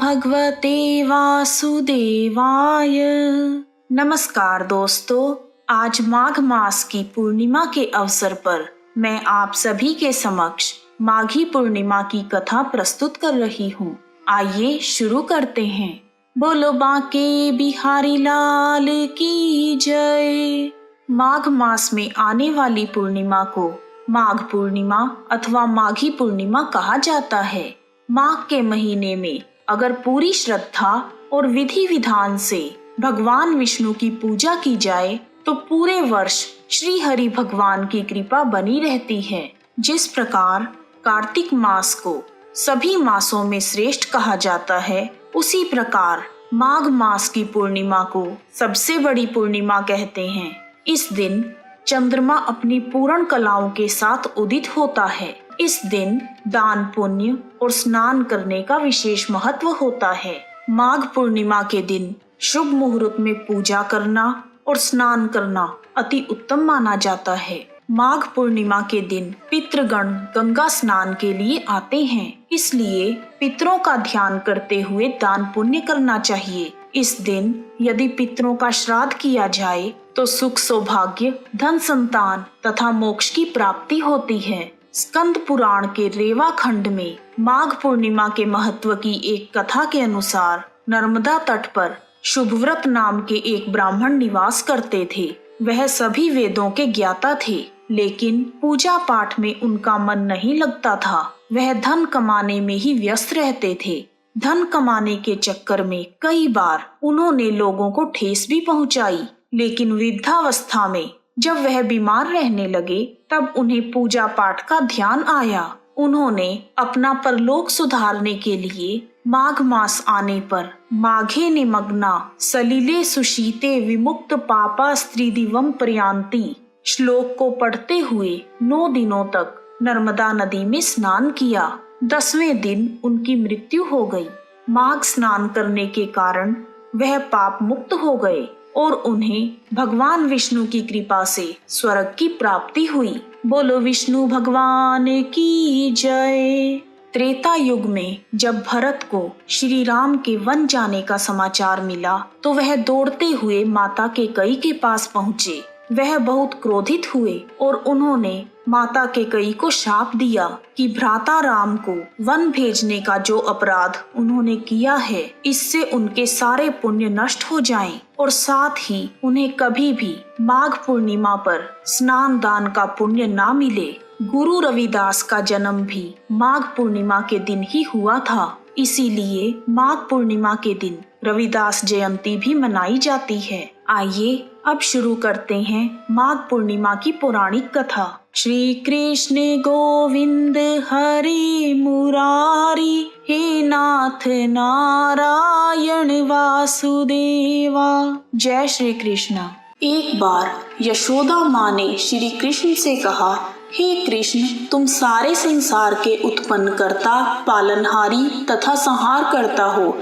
भगवते वासुदेवाय। नमस्कार दोस्तों, आज माघ मास की पूर्णिमा के अवसर पर मैं आप सभी के समक्ष माघी पूर्णिमा की कथा प्रस्तुत कर रही हूँ। आइए शुरू करते हैं। बोलो बांके बिहारी लाल की जय। माघ मास में आने वाली पूर्णिमा को माघ पूर्णिमा अथवा माघी पूर्णिमा कहा जाता है। माघ के महीने में अगर पूरी श्रद्धा और विधि विधान से भगवान विष्णु की पूजा की जाए तो पूरे वर्ष श्री हरि भगवान की कृपा बनी रहती है। जिस प्रकार कार्तिक मास को सभी मासों में श्रेष्ठ कहा जाता है, उसी प्रकार माघ मास की पूर्णिमा को सबसे बड़ी पूर्णिमा कहते हैं। इस दिन चंद्रमा अपनी पूर्ण कलाओं के साथ उदित होता है। इस दिन दान पुण्य और स्नान करने का विशेष महत्व होता है। माघ पूर्णिमा के दिन शुभ मुहूर्त में पूजा करना और स्नान करना अति उत्तम माना जाता है। माघ पूर्णिमा के दिन पितृगण गंगा स्नान के लिए आते हैं, इसलिए पितरों का ध्यान करते हुए दान पुण्य करना चाहिए। इस दिन यदि पितरों का श्राद्ध किया जाए तो सुख सौभाग्य, धन संतान तथा मोक्ष की प्राप्ति होती है। स्कंद पुराण के रेवा खंड में माघ पूर्णिमा के महत्व की एक कथा के अनुसार नर्मदा तट पर शुभव्रत नाम के एक ब्राह्मण निवास करते थे। वह सभी वेदों के ज्ञाता थे, लेकिन पूजा पाठ में उनका मन नहीं लगता था। वह धन कमाने में ही व्यस्त रहते थे। धन कमाने के चक्कर में कई बार उन्होंने लोगों को ठेस भी पहुंचाई, लेकिन वृद्धावस्था में जब वह बीमार रहने लगे तब उन्हें पूजा पाठ का ध्यान आया। उन्होंने अपना परलोक सुधारने के लिए माघ मास आने पर माघे निमग्ना सलिले सुशीते विमुक्त पापा स्त्रीदिवम प्रयांति श्लोक को पढ़ते हुए 9 दिनों तक नर्मदा नदी में स्नान किया। 10वें दिन उनकी मृत्यु हो गई। माघ स्नान करने के कारण वह पाप मुक्त हो गए और उन्हें भगवान विष्णु की कृपा से स्वर्ग की प्राप्ति हुई। बोलो विष्णु भगवान की जय। त्रेता युग में जब भरत को श्री राम के वन जाने का समाचार मिला तो वह दौड़ते हुए माता कैकेयी के पास पहुँचे। वह बहुत क्रोधित हुए और उन्होंने माता कैकेयी को शाप दिया कि भ्राता राम को वन भेजने का जो अपराध उन्होंने किया है, इससे उनके सारे पुण्य नष्ट हो जाएं और साथ ही उन्हें कभी भी माघ पूर्णिमा पर स्नान दान का पुण्य ना मिले। गुरु रविदास का जन्म भी माघ पूर्णिमा के दिन ही हुआ था, इसीलिए माघ पूर्णिमा के दिन रविदास जयंती भी मनाई जाती है। आइए अब शुरू करते हैं माघ पूर्णिमा की पौराणिक कथा। श्री कृष्ण गोविंद हरे मुरारी, हे नाथ नारायण वासुदेवा। जय श्री कृष्ण। एक बार यशोदा माँ ने श्री कृष्ण से कहा, हे कृष्ण, तुम सारे संसार के उत्पन्न करता, पालनहारी तथा संहार करता हो।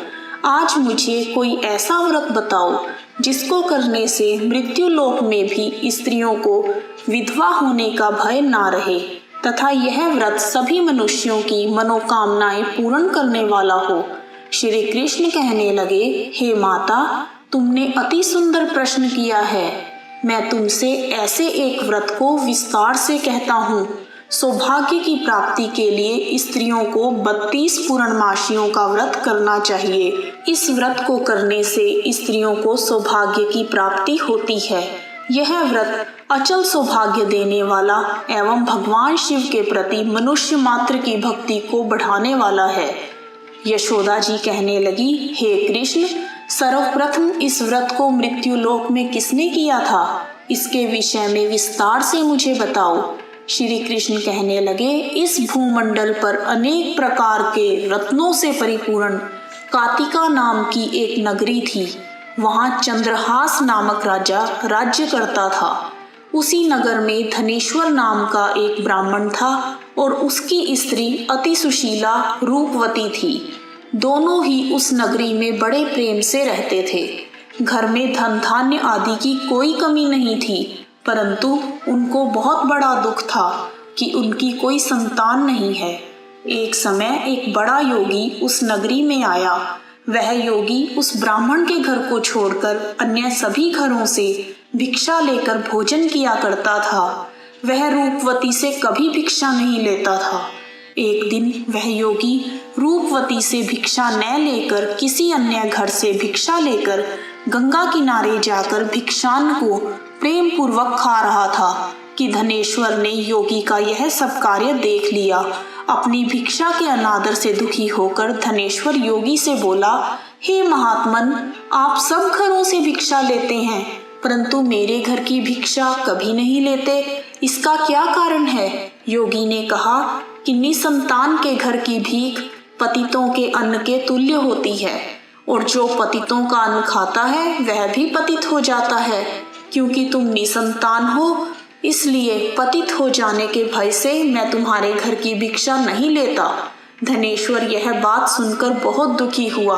आज मुझे कोई ऐसा व्रत बताओ जिसको करने से मृत्यु लोक में भी स्त्रियों को विधवा होने का भय ना रहे तथा यह व्रत सभी मनुष्यों की मनोकामनाएं पूर्ण करने वाला हो। श्री कृष्ण कहने लगे, हे माता, तुमने अति सुंदर प्रश्न किया है। मैं तुमसे ऐसे एक व्रत को विस्तार से कहता हूँ। सौभाग्य की प्राप्ति के लिए स्त्रियों को 32 पूर्णमासियों का व्रत करना चाहिए। इस व्रत को करने से स्त्रियों को सौभाग्य की प्राप्ति होती है। यह व्रत अचल सौभाग्य देने वाला एवं भगवान शिव के प्रति मनुष्य मात्र की भक्ति को बढ़ाने वाला है। यशोदा जी कहने लगी, हे कृष्ण, सर्वप्रथम इस व्रत को मृत्यु लोक में किसने किया था? इसके विषय में विस्तार से मुझे बताओ। श्री कृष्ण कहने लगे, इस भूमंडल पर अनेक प्रकार के रत्नों से परिपूर्ण कातिका नाम की एक नगरी थी। वहाँ चंद्रहास नामक राजा राज्य करता था। उसी नगर में धनेश्वर नाम का एक ब्राह्मण था और उसकी स्त्री अति सुशीला रूपवती थी। दोनों ही उस नगरी में बड़े प्रेम से रहते थे। घर में धन धान्य आदि की कोई कमी नहीं थी, परंतु उनको बहुत बड़ा दुख था कि उनकी कोई संतान नहीं है। एक समय एक बड़ा योगी उस नगरी में आया। वह योगी उस ब्राह्मण के घर को छोड़कर अन्य सभी घरों से भिक्षा लेकर भोजन किया करता था। वह रूपवती से कभी भिक्षा नहीं लेता था। एक दिन वह योगी रूपवती से भिक्षा न लेकर किसी अन्य घर से भिक्षा लेकर गंगा किनारे जाकर भिक्षान्न को प्रेम पूर्वक खा रहा था कि धनेश्वर ने योगी का यह सब कार्य देख लिया। अपनी भिक्षा के अनादर से दुखी होकर धनेश्वर योगी से बोला, हे महात्मन, आप सब घरों से भिक्षा लेते हैं परंतु मेरे घर की भिक्षा कभी नहीं लेते, इसका क्या कारण है? योगी ने कहा कि निसंतान के घर की भीख पतितों के अन्न के तुल्य होती है और जो पतितों का अन्न खाता है वह भी पतित हो जाता है। क्योंकि तुम निसंतान हो इसलिए पतित हो जाने के भय से मैं तुम्हारे घर की भिक्षा नहीं लेता। धनेश्वर यह बात सुनकर बहुत दुखी हुआ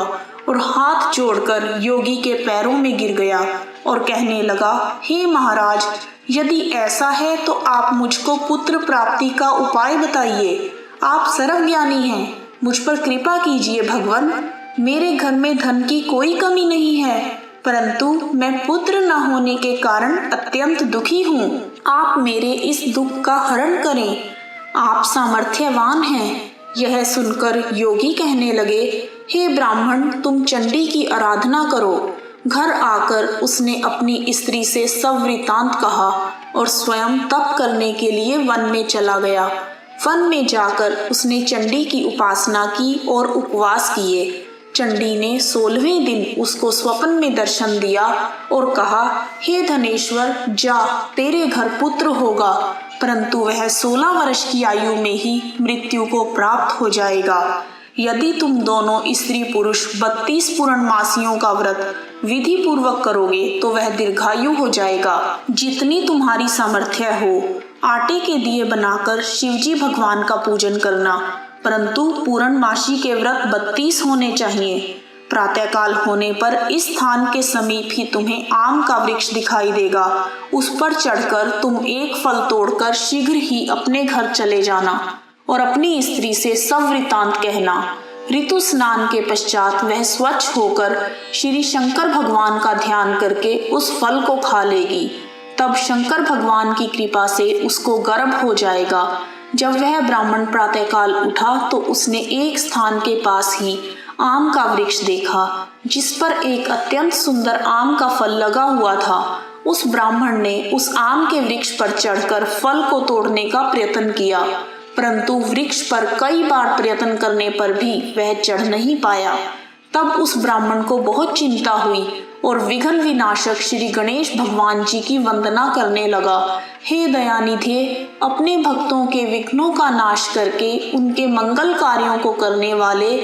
और हाथ जोड़कर योगी के पैरों में गिर गया और कहने लगा, हे महाराज, यदि ऐसा है तो आप मुझको पुत्र प्राप्ति का उपाय बताइए। आप सर्वज्ञानी हैं, मुझ पर कृपा कीजिए भगवान। मेरे घर में धन की कोई कमी नहीं है परंतु मैं पुत्र न होने के कारण अत्यंत दुखी हूँ। आप मेरे इस दुख का हरण करें, आप सामर्थ्यवान हैं। यह सुनकर योगी कहने लगे, हे ब्राह्मण, तुम चंडी की आराधना करो। घर आकर उसने अपनी स्त्री से सब वृतांत कहा और स्वयं तप करने के लिए वन में चला गया। वन में जाकर उसने चंडी की उपासना की और उपवास किए। चंडी ने 16वें दिन उसको स्वप्न में दर्शन दिया और कहा, हे धनेश्वर, जा, तेरे घर पुत्र होगा परंतु वह 16 वर्ष की आयु में ही मृत्यु को प्राप्त हो जाएगा। यदि तुम दोनों स्त्री पुरुष 32 पूर्णमासियों का व्रत विधि पूर्वक करोगे तो वह दीर्घायु हो जाएगा। जितनी तुम्हारी सामर्थ्य हो आटे के दिए बनाकर शिवजी भगवान का पूजन करना, परंतु पूर्णमासी के व्रत 32 होने चाहिए। प्रातःकाल होने पर इस स्थान के समीप ही तुम्हें आम का वृक्ष दिखाई देगा। उस पर चढ़कर तुम एक फल तोड़कर शीघ्र ही अपने घर चले जाना और अपनी स्त्री से सब वृतांत कहना। ऋतु स्नान के पश्चात वह स्वच्छ होकर श्री शंकर भगवान का ध्यान करके उस फल को खा लेगी। तब शंकर भगवान की कृपा से उसको गर्भ हो जाएगा। जब वह ब्राह्मण प्रातःकाल उठा तो उसने एक स्थान के पास ही आम का वृक्ष देखा जिस पर एक अत्यंत सुंदर आम का फल लगा हुआ था। उस ब्राह्मण ने उस आम के वृक्ष पर चढ़कर फल को तोड़ने का प्रयत्न किया परंतु वृक्ष पर कई बार प्रयत्न करने पर भी वह चढ़ नहीं पाया। तब उस ब्राह्मण को बहुत चिंता हुई और विघ्न विनाशक श्री गणेश भगवान जी की वंदना करने लगा। हे दयानिधे, अपने भक्तों के विघ्नों का नाश करके उनके मंगल कार्यों को करने वाले,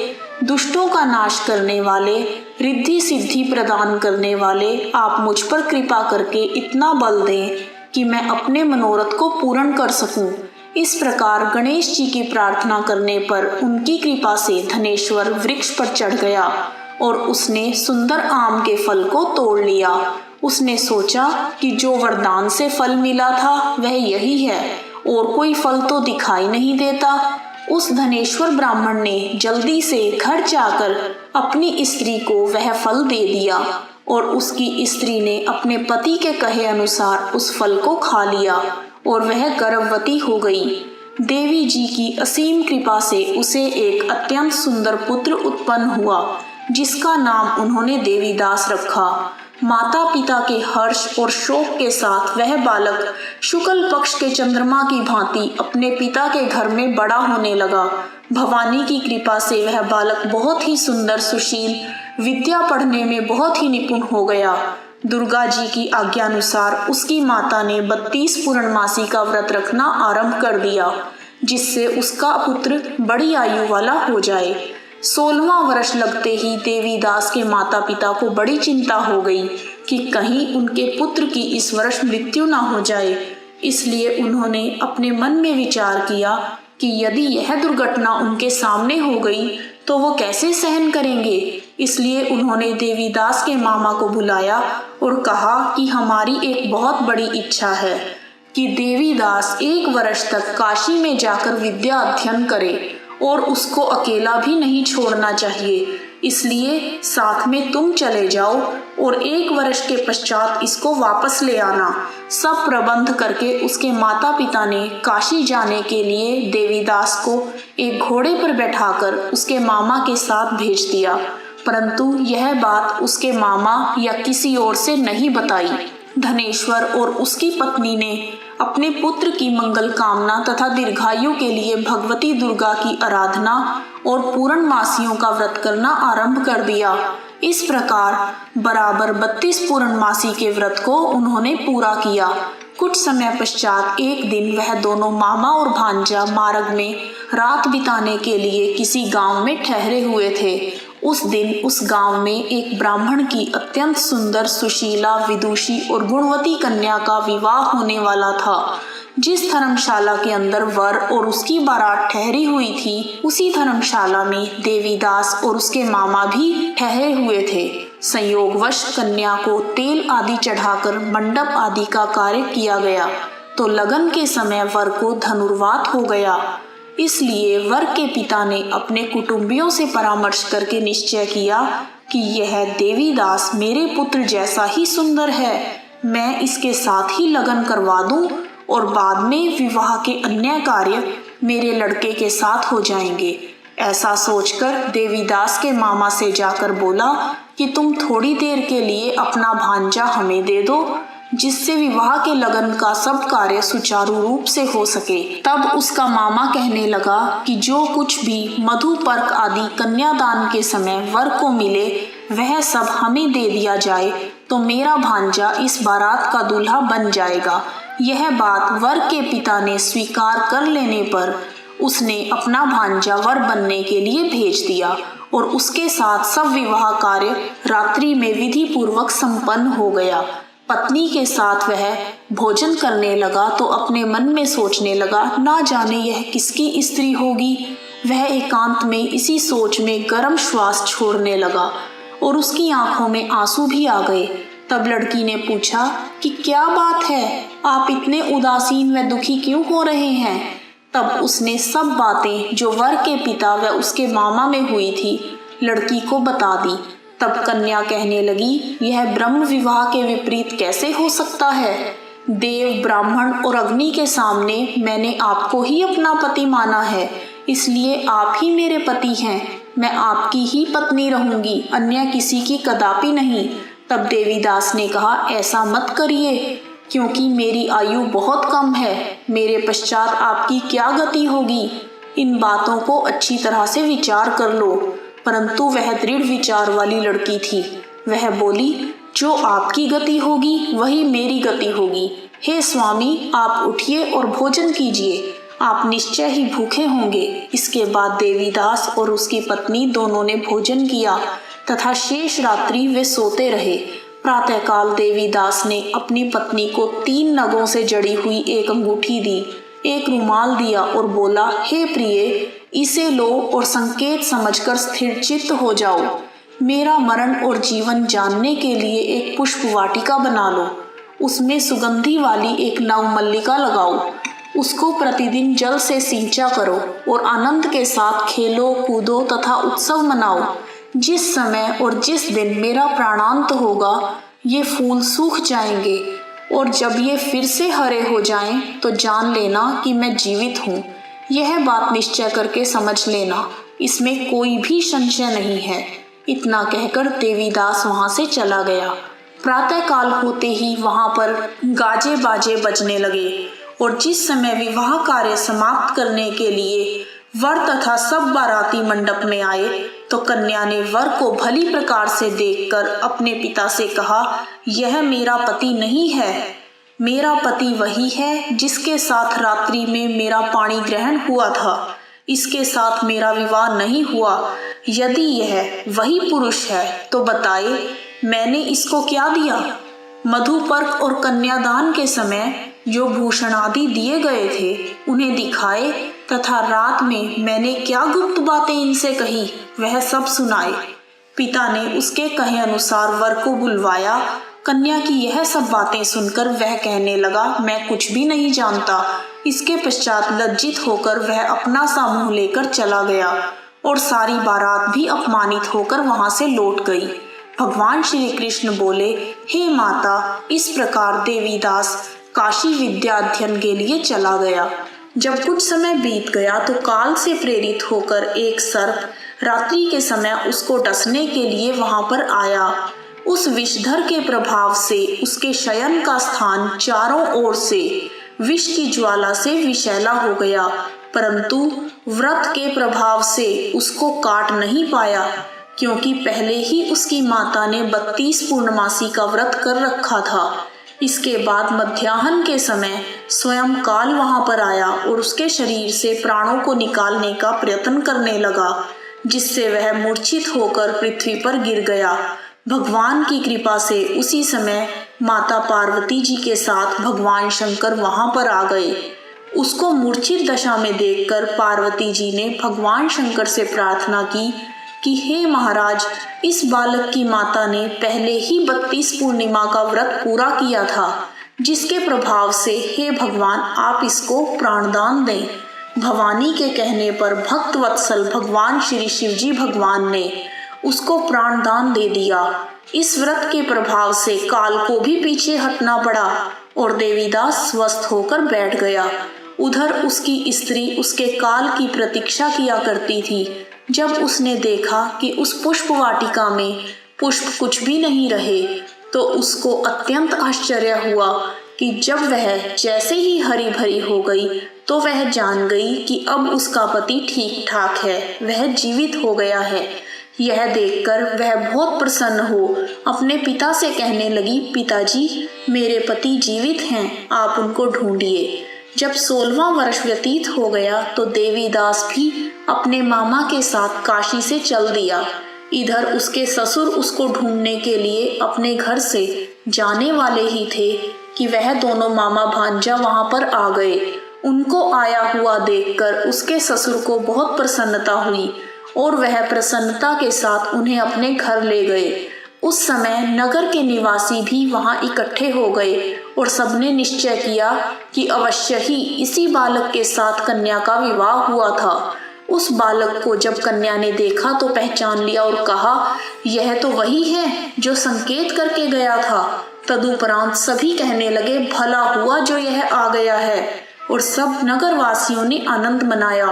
दुष्टों का नाश करने वाले, रिद्धि सिद्धि प्रदान करने वाले, आप मुझ पर कृपा करके इतना बल दें कि मैं अपने मनोरथ को पूर्ण कर सकूं। इस प्रकार गणेश जी की प्रार्थना करने पर उनकी कृपा से धनेश्वर वृक्ष पर चढ़ गया और उसने सुंदर आम के फल को तोड़ लिया। उसने सोचा कि जो वरदान से फल मिला था वह यही है और कोई फल तो दिखाई नहीं देता। उस धनेश्वर ब्राह्मण ने जल्दी से घर जाकर अपनी स्त्री को वह फल दे दिया और उसकी स्त्री ने अपने पति के कहे अनुसार उस फल को खा लिया और वह गर्भवती हो गई। देवी जी की असीम कृपा से उसे एक अत्यंत सुंदर पुत्र उत्पन्न हुआ जिसका नाम उन्होंने देवीदास रखा। माता पिता के हर्ष और शोक के साथ वह बालक शुक्ल पक्ष के चंद्रमा की भांति अपने पिता के घर में बड़ा होने लगा। भवानी की कृपा से वह बालक बहुत ही सुंदर, सुशील, विद्या पढ़ने में बहुत ही निपुण हो गया। दुर्गा जी की आज्ञानुसार उसकी माता ने 32 पूर्णमासी का व्रत रखना आरंभ कर दिया जिससे उसका पुत्र बड़ी आयु वाला हो जाए। 16वां वर्ष लगते ही देवीदास के माता पिता को बड़ी चिंता हो गई कि कहीं उनके पुत्र की इस वर्ष मृत्यु न हो जाए। इसलिए उन्होंने अपने मन में विचार किया कि यदि यह दुर्घटना उनके सामने हो गई तो वो कैसे सहन करेंगे। इसलिए उन्होंने देवीदास के मामा को बुलाया और कहा कि हमारी एक बहुत बड़ी इच्छा है कि देवीदास 1 वर्ष तक काशी में जाकर विद्या अध्ययन करे और उसको अकेला भी नहीं छोड़ना चाहिए, इसलिए साथ में तुम चले जाओ और 1 वर्ष के पश्चात इसको वापस ले आना। सब प्रबंध करके उसके माता पिता ने काशी जाने के लिए देवीदास को एक घोड़े पर बैठाकर उसके मामा के साथ भेज दिया, परंतु यह बात उसके मामा या किसी और से नहीं बताई। धनेश्वर और उसकी पत्नी ने अपने पुत्र की मंगल कामना तथा दीर्घायु के लिए भगवती दुर्गा की आराधना और पूर्णमासियों का व्रत करना आरंभ कर दिया। इस प्रकार बराबर 32 पूर्णमासी के व्रत को उन्होंने पूरा किया। कुछ समय पश्चात एक दिन वह दोनों मामा और भांजा मार्ग में रात बिताने के लिए किसी गांव में ठहरे हुए थे। उस दिन उस गांव में एक ब्राह्मण की अत्यंत सुंदर, सुशीला, विदुषी और गुणवती कन्या का विवाह होने वाला था। जिस धर्मशाला के अंदर वर और उसकी बारात ठहरी हुई थी, उसी धर्मशाला में देवीदास और उसके मामा भी ठहरे हुए थे। संयोगवश कन्या को तेल आदि चढ़ाकर मंडप आदि का कार्य किया गया, तो लगन के समय वर को धनुर्वात हो गया। इसलिए वर के पिता ने अपने कुटुंबियों से परामर्श करके निश्चय किया कि यह देवीदास मेरे पुत्र जैसा ही सुंदर है, मैं इसके साथ ही लगन करवा दूं और बाद में विवाह के अन्य कार्य मेरे लड़के के साथ हो जाएंगे। ऐसा सोचकर देवीदास के मामा से जाकर बोला कि तुम थोड़ी देर के लिए अपना भांजा हमें दे दो, जिससे विवाह के लगन का सब कार्य सुचारू रूप से हो सके। तब उसका मामा कहने लगा कि जो कुछ भी मधु पर्क आदि कन्यादान के समय वर को मिले वह सब हमें दे दिया जाए, तो मेरा भांजा इस बारात का दूल्हा बन जाएगा। यह बात वर के पिता ने स्वीकार कर लेने पर उसने अपना भांजा वर बनने के लिए भेज दिया और उसके साथ सब विवाह कार्य रात्रि में विधि पूर्वक संपन्न हो गया। पत्नी के साथ वह भोजन करने लगा तो अपने मन में सोचने लगा, ना जाने यह किसकी स्त्री होगी। वह एकांत में इसी सोच में गर्म श्वास छोड़ने लगा और उसकी आंखों में आंसू भी आ गए। तब लड़की ने पूछा कि क्या बात है, आप इतने उदासीन व दुखी क्यों हो रहे हैं। तब उसने सब बातें जो वर के पिता व उसके मामा में हुई थी लड़की को बता दी। तब कन्या कहने लगी, यह ब्रह्म विवाह के विपरीत कैसे हो सकता है। देव, ब्राह्मण और अग्नि के सामने मैंने आपको ही अपना पति माना है, इसलिए आप ही मेरे पति हैं। मैं आपकी ही पत्नी रहूंगी, अन्य किसी की कदापि नहीं। तब देवीदास ने कहा, ऐसा मत करिए, क्योंकि मेरी आयु बहुत कम है। मेरे पश्चात आपकी क्या गति होगी। इन बातों को अच्छी तरह से विचार कर लो। परंतु वह दृढ़ विचार वाली लड़की थी। वह बोली, जो आपकी गति होगी वही मेरी गति होगी। हे स्वामी, आप उठिए और भोजन कीजिए, आप निश्चय ही भूखे होंगे। इसके बाद देवीदास और उसकी पत्नी दोनों ने भोजन किया तथा शेष रात्रि वे सोते रहे। प्रातःकाल देवीदास ने अपनी पत्नी को 3 नगों से जड़ी हुई एक अंगूठी दी, एक रुमाल दिया और बोला, हे प्रिय, इसे लो और संकेत समझकर स्थिर चित्त हो जाओ। मेरा मरण और जीवन जानने के लिए एक पुष्प वाटिका बना लो, उसमें सुगंधी वाली एक नवमल्लिका लगाओ, उसको प्रतिदिन जल से सींचा करो और आनंद के साथ खेलो, कूदो तथा उत्सव मनाओ। जिस समय और जिस दिन मेरा प्राणांत होगा ये फूल सूख जाएंगे और जब ये फिर से हरे हो जाएं तो जान लेना कि मैं जीवित हूँ। यह बात निश्चय करके समझ लेना, इसमें कोई भी संशय नहीं है। इतना कहकर देवीदास वहां से चला गया। प्रातःकाल होते ही वहां पर गाजे बाजे बजने लगे और जिस समय विवाह कार्य समाप्त करने के लिए वर तथा सब बाराती मंडप में आए तो कन्या ने वर को भली प्रकार से देखकर अपने पिता से कहा, यह मेरा पति नहीं है। मेरा पति वही है जिसके साथ रात्रि में मेरा पाणी ग्रहण हुआ था। इसके साथ मेरा विवाह नहीं हुआ। यदि यह वही पुरुष है तो बताए, मैंने इसको क्या दिया। मधुपर्क और कन्यादान के समय जो भूषण आदि दिए गए थे उन्हें दिखाए तथा रात में मैंने क्या गुप्त बातें इनसे कही वह सब सुनाए। पिता ने उसके कहे अनुसार वर को बुलवाया। कन्या की यह सब बातें सुनकर वह कहने लगा, मैं कुछ भी नहीं जानता। इसके पश्चात लज्जित होकर वह अपना सा मुंह लेकर चला गया और सारी बारात भी अपमानित होकर वहां से लौट गई। भगवान श्री कृष्ण बोले, हे माता, इस प्रकार देवीदास काशी विद्या अध्ययन के लिए चला गया। जब कुछ समय बीत गया तो काल से प्रेरित होकर एक सर्प रात्रि के समय उसको डसने के लिए वहां पर आया। उस विषधर के प्रभाव से उसके शयन का स्थान चारों ओर से विष की ज्वाला से विषैला हो गया, परंतु व्रत के प्रभाव से उसको काट नहीं पाया, क्योंकि पहले ही उसकी माता ने 32 पूर्णमासी का व्रत कर रखा था। इसके बाद मध्याह्न के समय स्वयं काल वहां पर आया और उसके शरीर से प्राणों को निकालने का प्रयत्न करने लगा, जिससे वह मूर्छित होकर पृथ्वी पर गिर गया। भगवान की कृपा से उसी समय माता पार्वती जी के साथ भगवान शंकर वहां पर आ गए। उसको मूर्छित दशा में देखकर पार्वती जी ने भगवान शंकर से प्रार्थना की कि हे महाराज, इस बालक की माता ने पहले ही 32 पूर्णिमा का व्रत पूरा किया था, जिसके प्रभाव से हे भगवान आप इसको प्राणदान दें। भवानी के कहने पर भक्त वत्सल भगवान श्री शिवजी भगवान ने उसको प्राणदान दे दिया। इस व्रत के प्रभाव से काल को भी पीछे हटना पड़ा और देवीदास स्वस्थ होकर बैठ गया। उधर उसकी स्त्री उसके काल की प्रतीक्षा किया करती थी। जब उसने देखा कि उस पुष्प वाटिका में पुष्प कुछ भी नहीं रहे, तो उसको अत्यंत आश्चर्य हुआ कि जब वह जैसे ही हरी भरी हो गई तो वह जान गई कि अब उसका पति ठीक ठाक है, वह जीवित हो गया है। यह देखकर वह बहुत प्रसन्न हो अपने पिता से कहने लगी, पिताजी, मेरे पति जीवित हैं, आप उनको ढूंढिए। जब 16वां वर्ष व्यतीत हो गया तो देवीदास भी अपने मामा के साथ काशी से चल दिया। इधर उसके ससुर उसको ढूंढने के लिए अपने घर से जाने वाले ही थे कि वह दोनों मामा भांजा वहां पर आ गए। उनको आया हुआ देखकर उसके ससुर को बहुत प्रसन्नता हुई और वह प्रसन्नता के साथ उन्हें अपने घर ले गए। उस समय नगर के निवासी भी वहां इकट्ठे हो गए और सबने निश्चय किया कि अवश्य ही इसी बालक के साथ कन्या का विवाह हुआ था। उस बालक को जब कन्या ने देखा तो पहचान लिया और कहा, यह तो वही है जो संकेत करके गया था। तदुपरांत सभी कहने लगे, भला हुआ जो यह आ गया है, और सब नगर वासियों ने आनंद मनाया।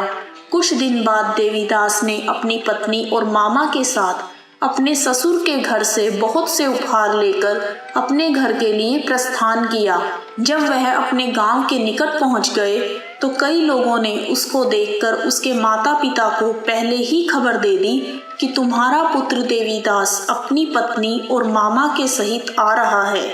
कुछ दिन बाद देवीदास ने अपनी पत्नी और मामा के साथ अपने ससुर के घर से बहुत से उपहार लेकर अपने घर के लिए प्रस्थान किया। जब वह अपने गांव के निकट पहुंच गए तो कई लोगों ने उसको देखकर उसके माता पिता को पहले ही खबर दे दी कि तुम्हारा पुत्र देवीदास अपनी पत्नी और मामा के सहित आ रहा है।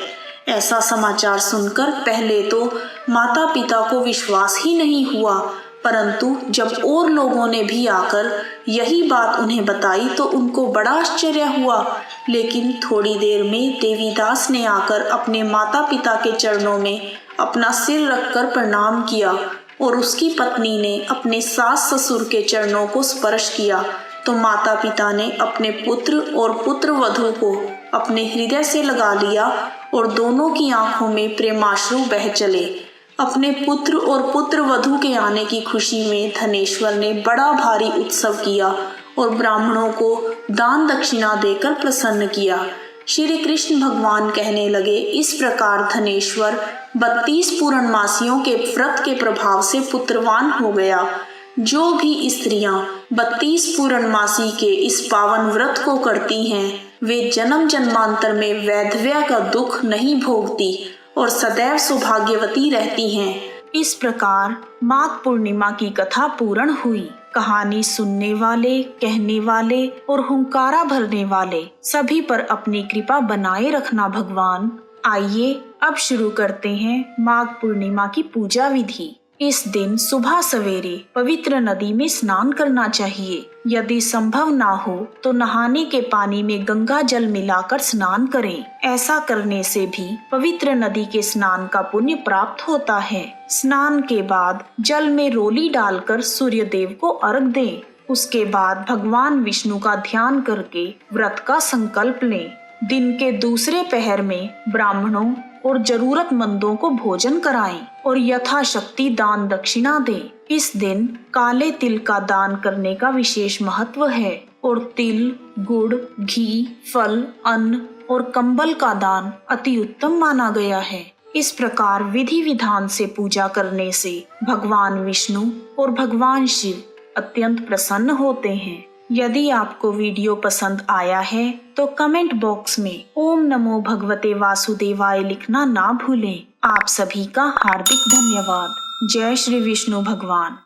ऐसा समाचार सुनकर पहले तो माता पिता को विश्वास ही नहीं हुआ, परंतु जब और लोगों ने भी आकर यही बात उन्हें बताई तो उनको बड़ा आश्चर्य हुआ। लेकिन थोड़ी देर में देवीदास ने आकर अपने माता पिता के चरणों में अपना सिर रखकर प्रणाम किया और उसकी पत्नी ने अपने सास ससुर के चरणों को स्पर्श किया तो माता पिता ने अपने पुत्र और पुत्र वधू को अपने हृदय से लगा लिया और दोनों की आंखों में प्रेमाश्रु बह चले। अपने पुत्र और पुत्र वधू के आने की खुशी में धनेश्वर ने बड़ा भारी उत्सव किया और ब्राह्मणों को दान दक्षिणा देकर प्रसन्न किया। श्री कृष्ण भगवान कहने लगे, इस प्रकार धनेश्वर 32 पूर्णमासियों के व्रत के प्रभाव से पुत्रवान हो गया। जो भी स्त्रियां 32 पूर्णमासी के इस पावन व्रत को करती हैं, वे जन्म जन्मांतर में वैधव्य का दुख नहीं भोगती और सदैव सौभाग्यवती रहती हैं। इस प्रकार माघ पूर्णिमा की कथा पूर्ण हुई। कहानी सुनने वाले, कहने वाले और हुंकारा भरने वाले सभी पर अपनी कृपा बनाए रखना भगवान। आइए अब शुरू करते हैं माघ पूर्णिमा की पूजा विधि। इस दिन सुबह सवेरे पवित्र नदी में स्नान करना चाहिए। यदि संभव ना हो तो नहाने के पानी में गंगा जल मिलाकर स्नान करें। ऐसा करने से भी पवित्र नदी के स्नान का पुण्य प्राप्त होता है। स्नान के बाद जल में रोली डालकर सूर्य देव को अर्घ दें। उसके बाद भगवान विष्णु का ध्यान करके व्रत का संकल्प लें। दिन के दूसरे पहर में ब्राह्मणों और जरूरतमंदों को भोजन कराएं और यथाशक्ति दान दक्षिणा दें। इस दिन काले तिल का दान करने का विशेष महत्व है और तिल, गुड़, घी, फल, अन्न और कंबल का दान अति उत्तम माना गया है। इस प्रकार विधि विधान से पूजा करने से भगवान विष्णु और भगवान शिव अत्यंत प्रसन्न होते हैं। यदि आपको वीडियो पसंद आया है तो कमेंट बॉक्स में ओम नमो भगवते वासुदेवाय लिखना ना भूलें। आप सभी का हार्दिक धन्यवाद। जय श्री विष्णु भगवान।